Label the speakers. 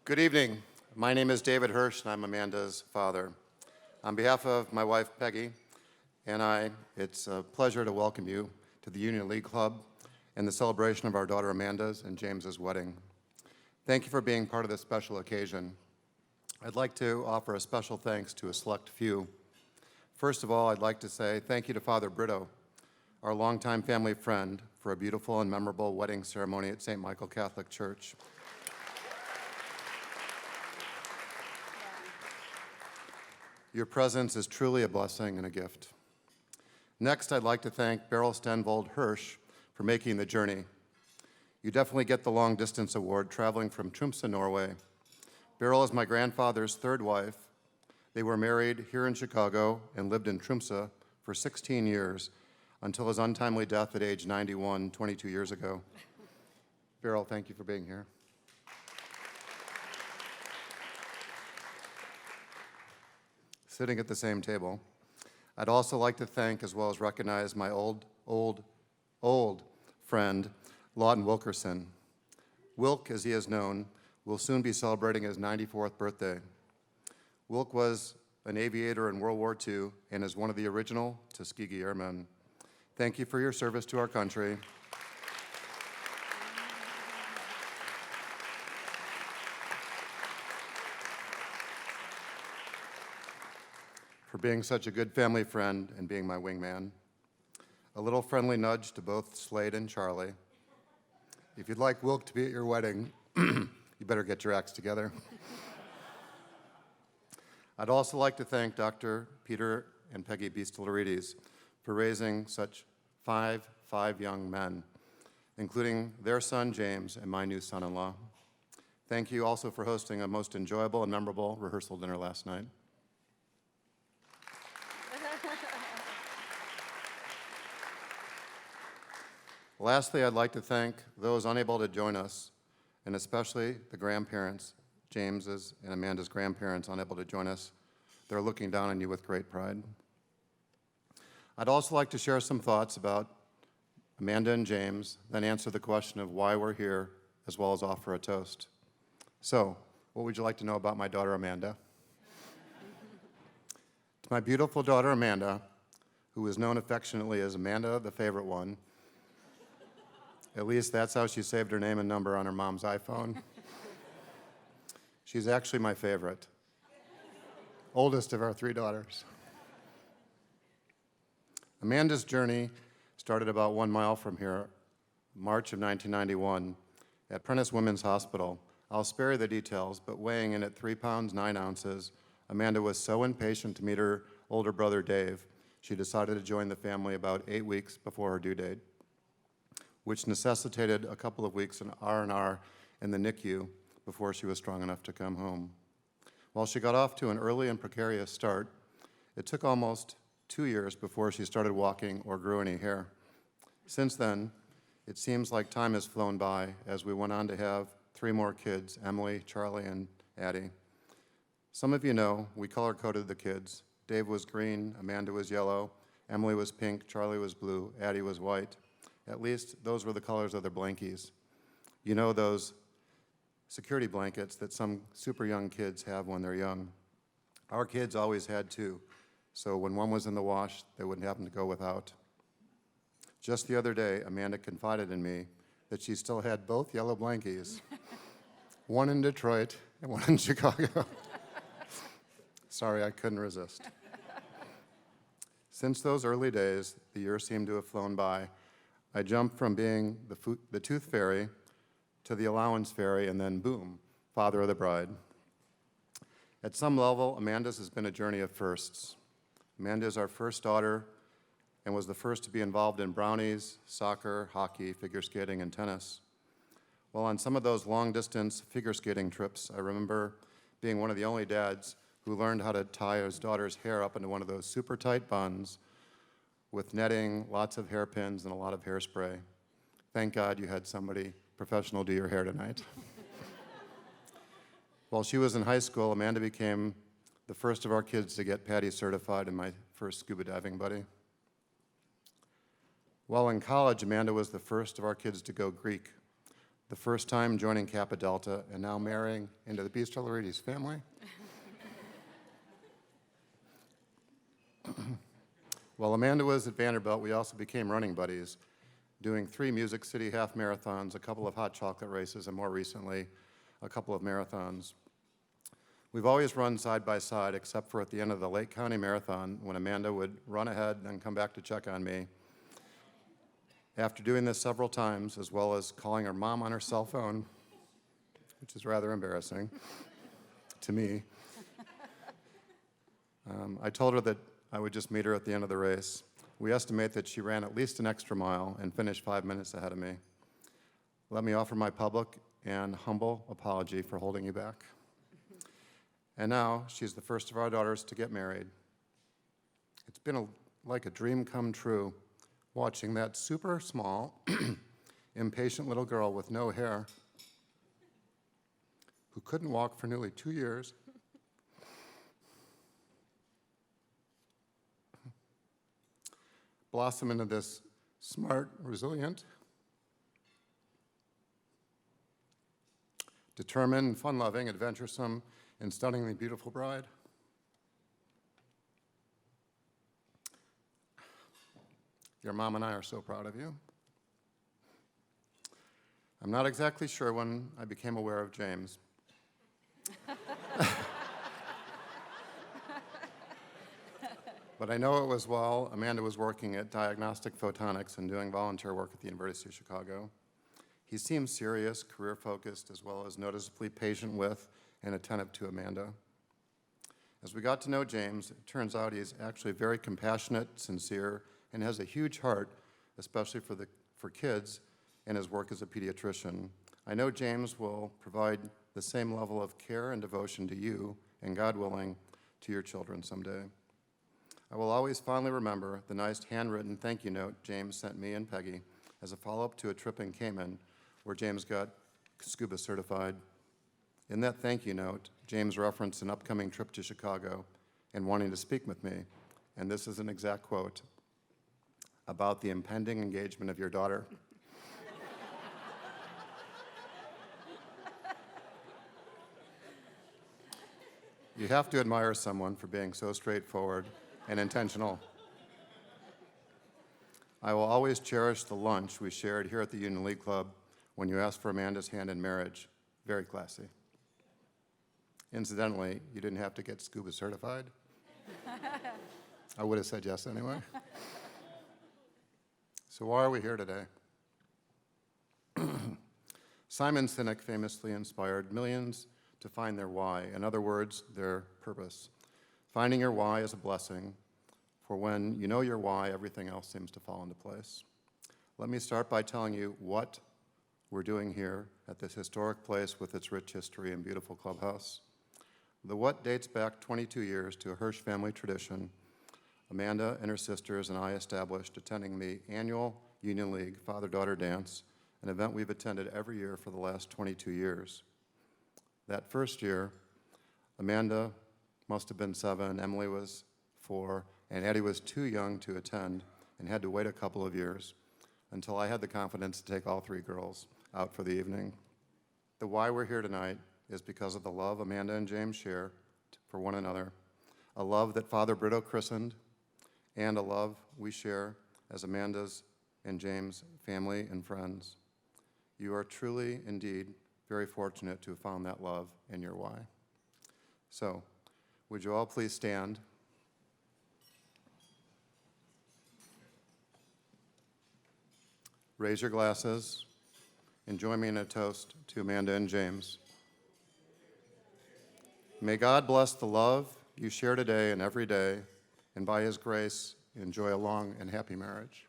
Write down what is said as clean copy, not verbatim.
Speaker 1: Good evening. My name is David Hirsch, and I'm Amanda's father. On behalf of my wife, Peggy, and I, it's a pleasure to welcome you to the Union League Club and the celebration of our daughter Amanda's and James's wedding. Thank you for being part of this special occasion. I'd like to offer a special thanks to a select few. First of all, I'd like to say thank you to Father Brito, our longtime family friend, for a beautiful and memorable wedding ceremony at St. Michael Catholic Church. Your presence is truly a blessing and a gift. Next, I'd like to thank Beryl Stenvold Hirsch for making the journey. You definitely get the long distance award traveling from Tromsø, Norway. Beryl is my grandfather's third wife. They were married here in Chicago and lived in Tromsø for 16 years until his untimely death at age 91, 22 years ago. Beryl, thank you for being here. Sitting at the same table. I'd also like to thank as well as recognize my old friend, Lawton Wilkerson. Wilk, as he is known, will soon be celebrating his 94th birthday. Wilk was an aviator in World War II and is one of the original Tuskegee Airmen. Thank you for your service to our country. For being such a good family friend and being my wingman. A little friendly nudge to both Slade and Charlie. If you'd like Wilk to be at your wedding, you better get your acts together. I'd also like to thank Dr. Peter and Peggy Beastelarides for raising such five young men, including their son James and my new son-in-law. Thank you also for hosting a most enjoyable and memorable rehearsal dinner last night. Lastly, I'd like to thank those unable to join us, and especially the grandparents, James's and Amanda's grandparents unable to join us. They're looking down on you with great pride. I'd also like to share some thoughts about Amanda and James, then answer the question of why we're here, as well as offer a toast. So, what would you like to know about my daughter Amanda? To my beautiful daughter Amanda, who is known affectionately as Amanda, the favorite one. At least that's how she saved her name and number on her mom's iPhone. She's actually my favorite. Oldest of our three daughters. Amanda's journey started about 1 mile from here, March of 1991, at Prentice Women's Hospital. I'll spare you the details, but weighing in at 3 pounds, 9 ounces, Amanda was so impatient to meet her older brother, Dave, she decided to join the family about 8 weeks before her due date, which necessitated a couple of weeks in R&R in the NICU before she was strong enough to come home. While she got off to an early and precarious start, it took almost 2 years before she started walking or grew any hair. Since then, it seems like time has flown by as we went on to have 3 more kids, Emily, Charlie, and Addie. Some of you know we color-coded the kids. Dave was green, Amanda was yellow, Emily was pink, Charlie was blue, Addie was white. At least those were the colors of their blankies. You know those security blankets that some super young kids have when they're young. Our kids always had 2, so when one was in the wash, they wouldn't happen to go without. Just the other day, Amanda confided in me that she still had both yellow blankies, one in Detroit and one in Chicago. Sorry, I couldn't resist. Since those early days, the years seem to have flown by. I jumped from being the tooth fairy to the allowance fairy, and then boom, father of the bride. At some level, Amanda's has been a journey of firsts. Amanda is our first daughter and was the first to be involved in brownies, soccer, hockey, figure skating, and tennis. While on some of those long-distance figure skating trips, I remember being one of the only dads who learned how to tie his daughter's hair up into one of those super tight buns with netting, lots of hairpins, and a lot of hairspray. Thank God you had somebody professional do your hair tonight. While she was in high school, Amanda became the first of our kids to get PADI certified and my first scuba diving buddy. While in college, Amanda was the first of our kids to go Greek. the first time joining Kappa Delta, and now marrying into the Bistolarides family. While Amanda was at Vanderbilt, we also became running buddies, doing 3 Music City half marathons, a couple of hot chocolate races, and more recently, a couple of marathons. We've always run side by side, except for at the end of the Lake County Marathon, when Amanda would run ahead and come back to check on me. After doing this several times, as well as calling her mom on her cell phone, which is rather embarrassing to me, I told her that I would just meet her at the end of the race. We estimate that she ran at least an extra mile and finished 5 minutes ahead of me. Let me offer my public and humble apology for holding you back. And now, she's the first of our daughters to get married. It's been like a dream come true, watching that super small, impatient little girl with no hair, who couldn't walk for nearly 2 years, blossom into this smart, resilient, determined, fun-loving, adventuresome, and stunningly beautiful bride. Your mom and I are so proud of you. I'm not exactly sure when I became aware of James. But I know it was while Amanda was working at Diagnostic Photonics and doing volunteer work at the University of Chicago. He seemed serious, career-focused, as well as noticeably patient with and attentive to Amanda. As we got to know James, it turns out he's actually very compassionate, sincere, and has a huge heart, especially for kids and his work as a pediatrician. I know James will provide the same level of care and devotion to you, and God willing, to your children someday. I will always fondly remember the nice handwritten thank you note James sent me and Peggy as a follow-up to a trip in Cayman where James got scuba certified. In that thank you note, James referenced an upcoming trip to Chicago and wanting to speak with me, and this is an exact quote, about the impending engagement of your daughter. You have to admire someone for being so straightforward and intentional. I will always cherish the lunch we shared here at the Union League Club when you asked for Amanda's hand in marriage. Very classy. Incidentally, you didn't have to get scuba certified. I would have said yes anyway. So why are we here today? Simon Sinek famously inspired millions to find their why, in other words, their purpose. Finding your why is a blessing, for when you know your why, everything else seems to fall into place. Let me start by telling you what we're doing here at this historic place with its rich history and beautiful clubhouse. The what dates back 22 years to a Hirsch family tradition Amanda and her sisters and I established attending the annual Union League Father-Daughter Dance, an event we've attended every year for the last 22 years. That first year, Amanda must have been 7, Emily was 4, and Eddie was too young to attend and had to wait a couple of years until I had the confidence to take all 3 girls out for the evening. The why we're here tonight is because of the love Amanda and James share for one another, a love that Father Brito christened, and a love we share as Amanda's and James' family and friends. You are truly, indeed, very fortunate to have found that love in your why. So, would you all please stand? Raise your glasses and join me in a toast to Amanda and James. May God bless the love you share today and every day, and by His grace, enjoy a long and happy marriage.